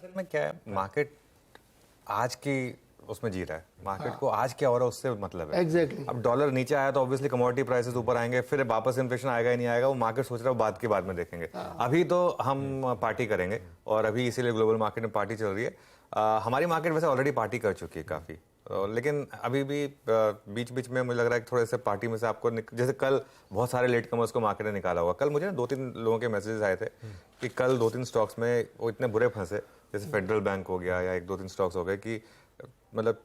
असल में क्या है, मार्केट आज की उसमें जी रहा है, मार्केट को आज क्या हो रहा है उससे मतलब है। एग्जैक्टली। अब डॉलर नीचे आया तो ऑब्वियसली कमोडिटी प्राइसेस ऊपर आएंगे, फिर वापस इन्फ्लेशन आएगा ही नहीं आएगा, वो मार्केट सोच रहा है बाद में देखेंगे। अभी तो हम पार्टी करेंगे और अभी इसीलिए ग्लोबल मार्केट में पार्टी चल रही है। हमारी मार्केट वैसे ऑलरेडी पार्टी कर चुकी है काफी, लेकिन अभी भी बीच बीच में मुझे लग रहा है कि थोड़े से पार्टी में से आपको जैसे कल बहुत सारे लेट कमर्स को मार्केट ने निकाला होगा। कल मुझे ना 2-3 लोगों के मैसेजेस आए थे कि कल 2-3 स्टॉक्स में वो इतने बुरे फंसे, जैसे फेडरल बैंक हो गया या 1-2-3 स्टॉक्स हो गए कि मतलब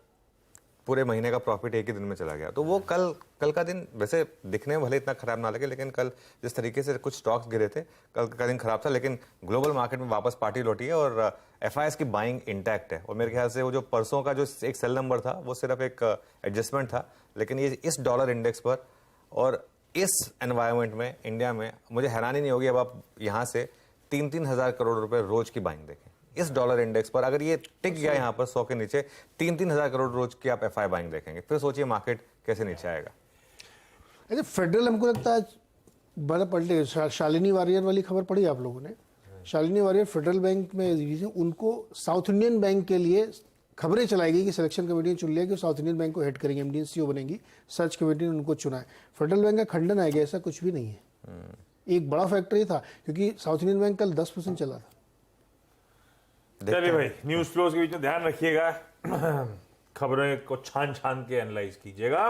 पूरे महीने का प्रॉफिट एक ही दिन में चला गया। तो वो कल का दिन वैसे दिखने में भले इतना खराब ना लगे, लेकिन कल जिस तरीके से कुछ स्टॉक्स गिरे थे, कल का दिन खराब था। लेकिन ग्लोबल मार्केट में वापस पार्टी लौटी है और एफआईएस की बाइंग इंटैक्ट है। और मेरे ख्याल से वो जो परसों का जो एक सेल नंबर था वो सिर्फ एक एडजस्टमेंट था, लेकिन ये इस डॉलर इंडेक्स पर और इस एनवायरमेंट में इंडिया में मुझे हैरानी नहीं होगी अब आप यहाँ से 3-3 हज़ार करोड़ रुपए रोज की बाइंग देखें। इस डॉलर इंडेक्स पर अगर ये टिक गया यहाँ पर 100 के नीचे 3-3 हज़ार करोड़ रोज की आप एफआई बाइंग देखेंगे, फिर सोचिए मार्केट कैसे नीचे आएगा। अच्छा, फेडरल हमको लगता है बड़ा पलटे। शालिनी वारियर वाली खबर पढ़ी आप लोगों ने? शालिनी वारियर फेडरल बैंक में उनको साउथ इंडियन बैंक के लिए खबरें चलाई गई कि सिलेक्शन कमेटी ने चुन लिया कि साउथ इंडियन बैंक को हेड करेंगे, एमडी सीईओ बनेंगी, सर्च कमेटी ने उनको चुना है। फेडरल बैंक का खंडन आएगा, ऐसा कुछ भी नहीं है। एक बड़ा फैक्टर ये था क्योंकि साउथ इंडियन बैंक कल 10% चला था। चलिए भाई, न्यूज फ्लोज के बीच में ध्यान रखिएगा, खबरों को छान छान के एनालाइज कीजिएगा।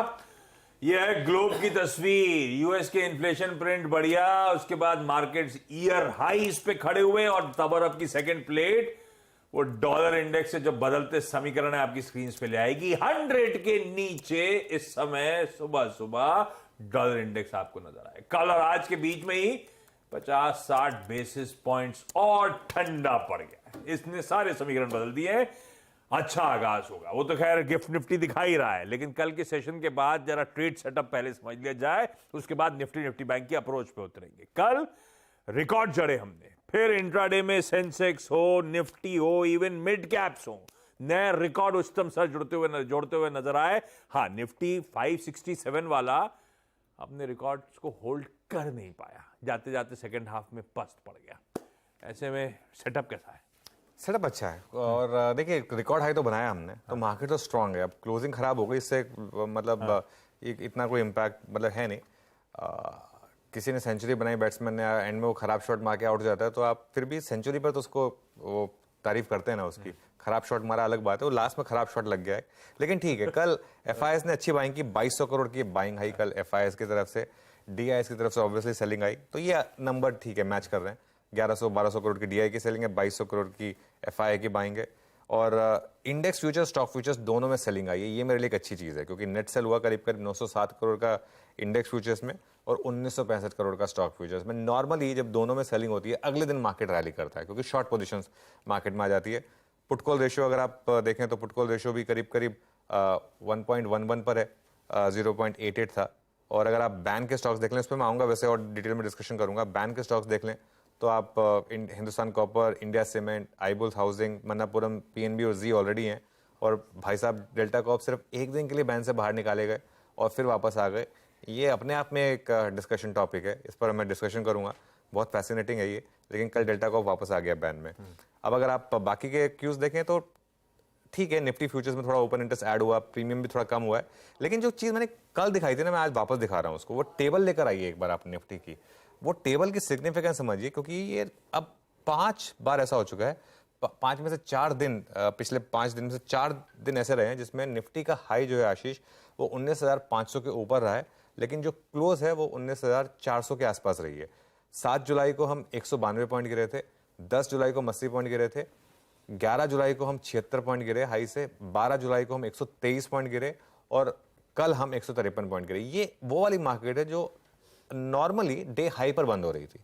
यह है ग्लोब की तस्वीर। यूएस के इन्फ्लेशन प्रिंट बढ़िया, उसके बाद मार्केट्स ईयर हाईज पे खड़े हुए और तब और अब की सेकंड प्लेट वो डॉलर इंडेक्स से जो बदलते समीकरण है आपकी स्क्रीन पे ले आएगी। 100 के नीचे इस समय सुबह सुबह डॉलर इंडेक्स आपको नजर आए। कल और आज के बीच में ही 50-60 बेसिस पॉइंट्स और ठंडा पड़ गया। इसने सारे समीकरण बदल दिए हैं। अच्छा आगाज होगा। वो तो खैर गिफ्ट निफ्टी दिखा ही रहा है, लेकिन कल के सेशन के बाद जरा ट्रेड सेटअप पहले समझ लिया जाए, उसके बाद निफ्टी बैंक की अप्रोच पे उतरेंगे। कल रिकॉर्ड जड़े हमने, फिर इंट्राडे में सेंसेक्स हो, निफ्टी हो, इवन मिड कैप्स हो, नए रिकॉर्ड उच्चतम स्तर जोड़ते हुए नजर आए। हाँ, निफ्टी 567 वाला अपने रिकॉर्ड्स को होल्ड कर नहीं पाया, जाते जाते सेकंड हाफ में पस्त पड़ गया। ऐसे में सेटअप कैसा है? सेटअप अच्छा है और देखिए रिकॉर्ड हाई तो बनाया हमने, तो मार्केट तो स्ट्रांग है। अब क्लोजिंग खराब हो गई, इससे मतलब इतना कोई इम्पैक्ट मतलब है नहीं। किसी ने सेंचुरी बनाई बैट्समैन ने, एंड में वो खराब शॉट मार के आउट हो जाता है, तो आप फिर भी सेंचुरी पर तो उसको वो तारीफ करते हैं ना उसकी। खराब शॉट मारा अलग बात है, वो लास्ट में खराब शॉट लग गया है, लेकिन ठीक है। कल एफआईएस ने अच्छी बाइंग की, 2200 करोड़ की बाइंग आई कल एफआईएस की तरफ से। डीआईएस की तरफ से ऑब्वियसली सेलिंग आई, तो ये नंबर ठीक है, मैच कर रहे हैं। 1100-1200 करोड़ की डीआई की सेलिंग है, 2200 करोड़ की एफआईआई की बाइंग है। और इंडेक्स फ्यूचर्स, स्टॉक फ्यूचर्स दोनों में सेलिंग आई है। ये मेरे लिए एक अच्छी चीज़ है क्योंकि नेट सेल हुआ करीब 907 करोड़ का इंडेक्स फ्यूचर्स में और 1965 करोड़ का स्टॉक फ्यूचर्स में। नॉर्मली जब दोनों में सेलिंग होती है अगले दिन मार्केट रैली करता है क्योंकि शॉर्ट पोजीशंस मार्केट में आ जाती है। पुट कॉल रेशियो अगर आप देखें तो पुट कॉल रेशियो भी करीब 1.11 पर है, 0.88 था। और अगर आप बैन के स्टॉक्स देख लें, इस पर मैं आऊँगा वैसे और डिटेल में डिस्कशन करूँगा। बैन के स्टॉक्स देख लें तो आप Hindustan Copper, India Cement, Indiabulls housing, Manappuram, PNB और जी ऑलरेडी हैं। और भाई साहब डेल्टा कॉप सिर्फ एक दिन के लिए बैन से बाहर निकाले गए और फिर वापस आ गए। ये अपने आप में एक डिस्कशन टॉपिक है, इस पर मैं डिस्कशन करूंगा, बहुत फैसिनेटिंग है ये। लेकिन कल डेल्टा कॉप वापस आ गया बैन में। अब अगर आप बाकी के क्यूज देखें तो ठीक है, निफ्टी फ्यूचर्स में थोड़ा ओपन इंटरेस्ट ऐड हुआ, प्रीमियम भी थोड़ा कम हुआ है। लेकिन जो चीज़ मैंने कल दिखाई थी ना, मैं आज वापस दिखा रहा हूँ उसको। वो टेबल लेकर आइए एक बार आप निफ्टी की, वो टेबल की सिग्निफिकेंस समझिए, क्योंकि ये अब 5 बार ऐसा हो चुका है, 5 में से 4 दिन, पिछले 5 दिन में से 4 दिन ऐसे रहे हैं जिसमें निफ्टी का हाई जो है आशीष वो 19,500 के ऊपर रहा है, लेकिन जो क्लोज है वो 19,400 के आसपास रही है। 7 जुलाई को हम 192 पॉइंट गिरे थे, 10 जुलाई को हम 80 पॉइंट गिरे थे, 11 जुलाई को हम 76 पॉइंट गिरे हाई से, 12 जुलाई को हम 123 पॉइंट गिरे और कल हम 153 पॉइंट गिरे। ये वो वाली मार्केट है जो नॉर्मली डे हाई पर बंद हो रही थी,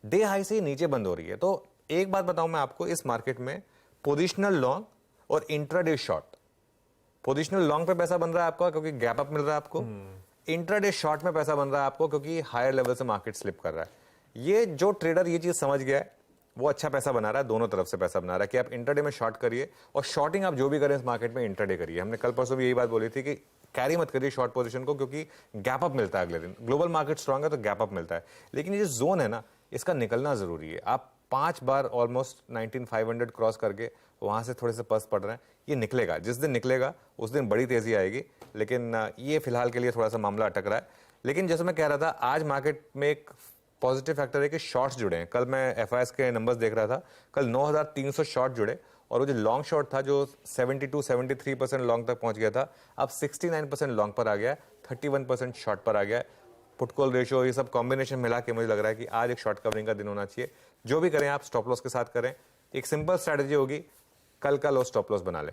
डे हाई से ही नीचे बंद हो रही है। तो एक बात बताऊं मैं आपको, इस मार्केट में पोजिशनल लॉन्ग और इंट्राडे शॉर्ट, पोजिशनल लॉन्ग पे पैसा बन रहा है आपका क्योंकि गैप अप मिल रहा है आपको, इंट्राडे शॉर्ट में पैसा बन रहा है आपको क्योंकि हायर लेवल से मार्केट स्लिप कर रहा है। ये जो ट्रेडर ये चीज समझ गया है वो अच्छा पैसा बना रहा है, दोनों तरफ से पैसा बना रहा है कि आप इंट्राडे में शॉर्ट करिए और शॉर्टिंग आप जो भी करें इस मार्केट में इंट्राडे करिए। हमने कल परसों भी यही बात बोली थी कि कैरी मत करिए शॉर्ट पोजीशन को क्योंकि गैप अप मिलता है अगले दिन। ग्लोबल मार्केट स्ट्रांग है तो गैप अप मिलता है, लेकिन ये जो जोन है ना इसका निकलना जरूरी है। आप 5 बार ऑलमोस्ट 19500 क्रॉस करके वहाँ से थोड़े से पस पड़ रहे हैं। ये निकलेगा, जिस दिन निकलेगा उस दिन बड़ी तेज़ी आएगी, लेकिन ये फिलहाल के लिए थोड़ा सा मामला अटक रहा है। लेकिन जैसे मैं कह रहा था, आज मार्केट में एक पॉजिटिव फैक्टर है कि शॉर्ट्स जुड़े हैं। कल मैं एफआईएस के नंबर्स देख रहा था, कल 9300 शॉर्ट जुड़े, और वो जो लॉन्ग शॉर्ट था जो 72-73% लॉन्ग तक पहुंच गया था, अब 69% लॉन्ग पर आ गया है, 31% शॉर्ट पर आ गया है। पुट कॉल रेशियो ये सब कॉम्बिनेशन मिला के मुझे लग रहा है कि आज एक शॉर्ट कवरिंग का दिन होना चाहिए। जो भी करें आप स्टॉप लॉस के साथ करें। एक सिंपल स्ट्रैटेजी होगी, कल का लो स्टॉप लॉस बना ले।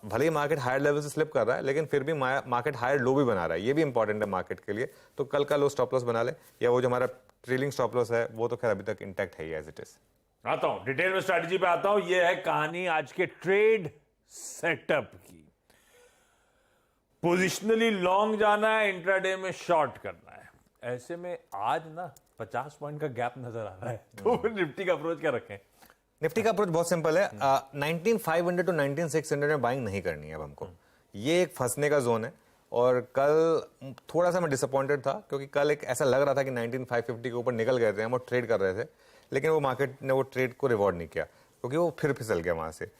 भले ही मार्केट हायर लेवल से स्लिप कर रहा है, लेकिन फिर भी मार्केट हायर लो भी बना रहा है, ये भी इंपॉर्टेंट है मार्केट के लिए। तो कल का लो स्टॉप लॉस बना ले, या वो जो हमारा ट्रेलिंग स्टॉप लॉस है वो तो खैर अभी तक इंटैक्ट है एज इट इज। आता हूं डिटेल में, स्ट्रैटेजी पे आता हूं। ये है कहानी आज के ट्रेड सेटअप की। पोजिशनली लॉन्ग जाना है, इंट्राडे में शॉर्ट करना है। ऐसे में आज ना 50 पॉइंट का गैप नजर आ रहा है, तो निफ्टी का अप्रोच क्या रखें? निफ्टी का अप्रोच बहुत सिंपल है। 19500 टू 19600 में बाइंग नहीं करनी है अब हमको। ये एक फंसने का जोन है, और कल थोड़ा सा मैं डिसअपॉइंटेड था, क्योंकि कल एक ऐसा लग रहा था कि 19550 के ऊपर निकल गए थे, हम वो ट्रेड कर रहे थे, लेकिन वो मार्केट ने वो ट्रेड को रिवॉर्ड नहीं किया, क्योंकि वो फिर फिसल गया वहां से।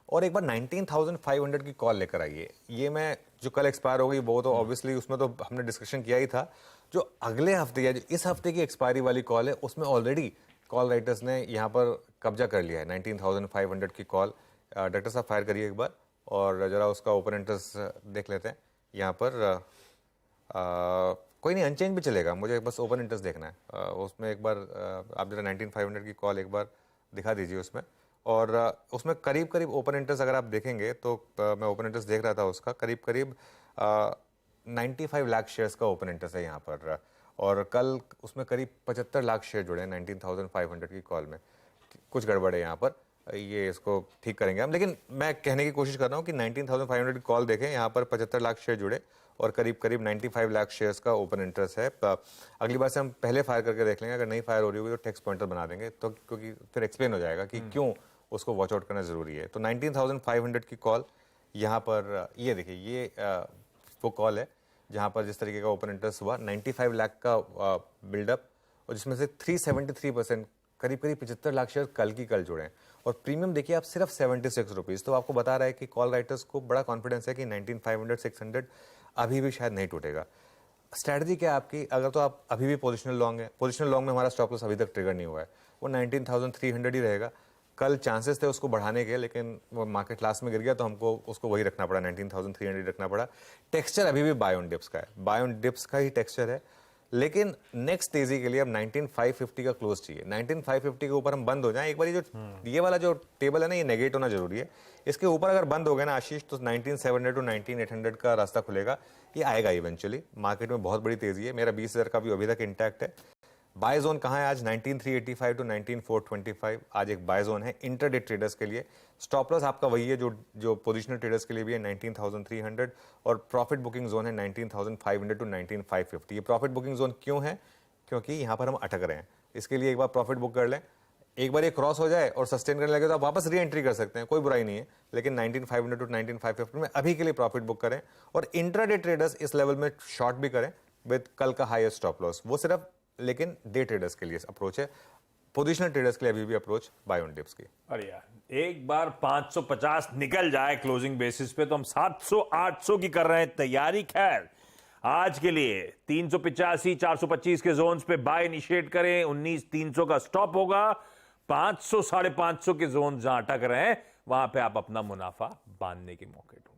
और एक बार 19500 की कॉल लेकर आइए। ये मैं जो कल एक्सपायर हो गई वो तो ऑब्वियसली उसमें तो हमने डिस्कशन किया ही था। जो अगले हफ्ते या जो इस हफ्ते की एक्सपायरी वाली कॉल है, उसमें ऑलरेडी कॉल राइटर्स ने यहाँ पर कब्जा कर लिया है। 19500 की कॉल। डॉक्टर साहब फायर करिए एक बार, और जरा उसका ओपन इंटरेस्ट देख लेते हैं यहाँ पर। कोई नहीं, अनचेंज भी चलेगा, मुझे बस ओपन इंटरेस्ट देखना है। उसमें एक बार आप जरा 19500 की कॉल एक बार दिखा दीजिए उसमें। और उसमें करीब करीब ओपन इंटरेस्ट अगर आप देखेंगे तो मैं ओपन इंटरेस्ट देख रहा था, उसका करीब करीब 95 लाख शेयर्स का ओपन इंटरेस्ट है यहाँ पर। और कल उसमें करीब 75 लाख शेयर जुड़े हैं 19500 की कॉल में। कुछ गड़बड़ है यहाँ पर, ये इसको ठीक करेंगे हम। लेकिन मैं कहने की कोशिश कर रहा हूँ कि 19500 की कॉल देखें, यहाँ पर 75 लाख शेयर जुड़े और करीब करीब 95 लाख शेयर्स का ओपन इंटरेस्ट है। अगली बार से हम पहले फायर करके देख लेंगे, अगर नहीं फायर हो रही होगी तो टेक्स्ट पॉइंटर बना देंगे, तो क्योंकि फिर एक्सप्लेन हो जाएगा कि क्यों उसको वॉच आउट करना जरूरी है। तो 19500 की कॉल यहाँ पर, ये देखिए, ये वो कॉल है जहाँ पर जिस तरीके का ओपन इंटरेस्ट हुआ, 95 लाख का बिल्डअप, और जिसमें से 373% करीब करीब 75 लाख शेयर कल की कल जुड़े हैं। और प्रीमियम देखिए आप सिर्फ 76 रुपीज़। तो आपको बता रहा है कि कॉल राइटर्स को बड़ा कॉन्फिडेंस है कि 19500 600 अभी भी शायद नहीं टूटेगा। स्ट्रैटेजी क्या है आपकी? अगर तो आप अभी भी पोजिशनल लॉन्ग है, पोजिशनल लॉन्ग में हमारा स्टॉप लॉस अभी तक ट्रिगर नहीं हुआ है, वो 19300 ही रहेगा। कल चांसेस थे उसको बढ़ाने के, लेकिन वो मार्केट लास्ट में गिर गया तो हमको उसको वही रखना पड़ा, 19300 रखना पड़ा। टेक्सचर अभी भी बाय ऑन डिप्स का है, बाय ऑन डिप्स का ही टेक्सचर है। लेकिन नेक्स्ट तेजी के लिए अब 19550 का क्लोज चाहिए। 19550 के ऊपर हम बंद हो जाएं एक बार। ये वाला जो टेबल है ना, ये नेगेट होना जरूरी है। इसके ऊपर अगर बंद हो गए ना आशीष, तो 19700 टू 19800 का रास्ता खुलेगा। ये आएगा इवेंचुअली। मार्केट में बहुत बड़ी तेजी है, मेरा 20000 का भी अभी तक इंटैक्ट है। बाय जोन कहाँ है आज? 19385 टू 19425 आज एक बाय जोन है इंटरडे ट्रेडर्स के लिए। स्टॉप लॉस आपका वही है जो पोजिशनल ट्रेडर्स के लिए भी है, 19300। और प्रॉफिट बुकिंग जोन है 19500 टू 19550। ये प्रॉफिट बुकिंग जोन क्यों है? क्योंकि यहाँ पर हम अटक रहे हैं। इसके लिए एक बार प्रॉफिट बुक कर लें, एक बार ये क्रॉस हो जाए और सस्टेन करने लगे तो आप वापस री एंट्री कर सकते हैं, कोई बुराई नहीं है। लेकिन 19500 टू 19550 में अभी के लिए प्रॉफिट बुक करें, और इंट्राडे ट्रेडर्स इस लेवल में शॉर्ट भी करें विद कल का हाईएस्ट स्टॉप लॉस। वो सिर्फ लेकिन डे ट्रेडर्स के लिए अप्रोच है, पोजिशनल ट्रेडर्स के लिए अभी भी अप्रोच बाय ऑन डिप्स की। अरे यार, एक बार 550 निकल जाए क्लोजिंग बेसिस पे तो हम 700-800 की कर रहे हैं तैयारी। खैर, आज के लिए 385 425 के जोन्स पे बाय इनिशिएट करें, 19300 का स्टॉप होगा। 500 550 के जोन जहां अटक रहे हैं वहां पे आप अपना मुनाफा बांधने के मौके ढूंढें।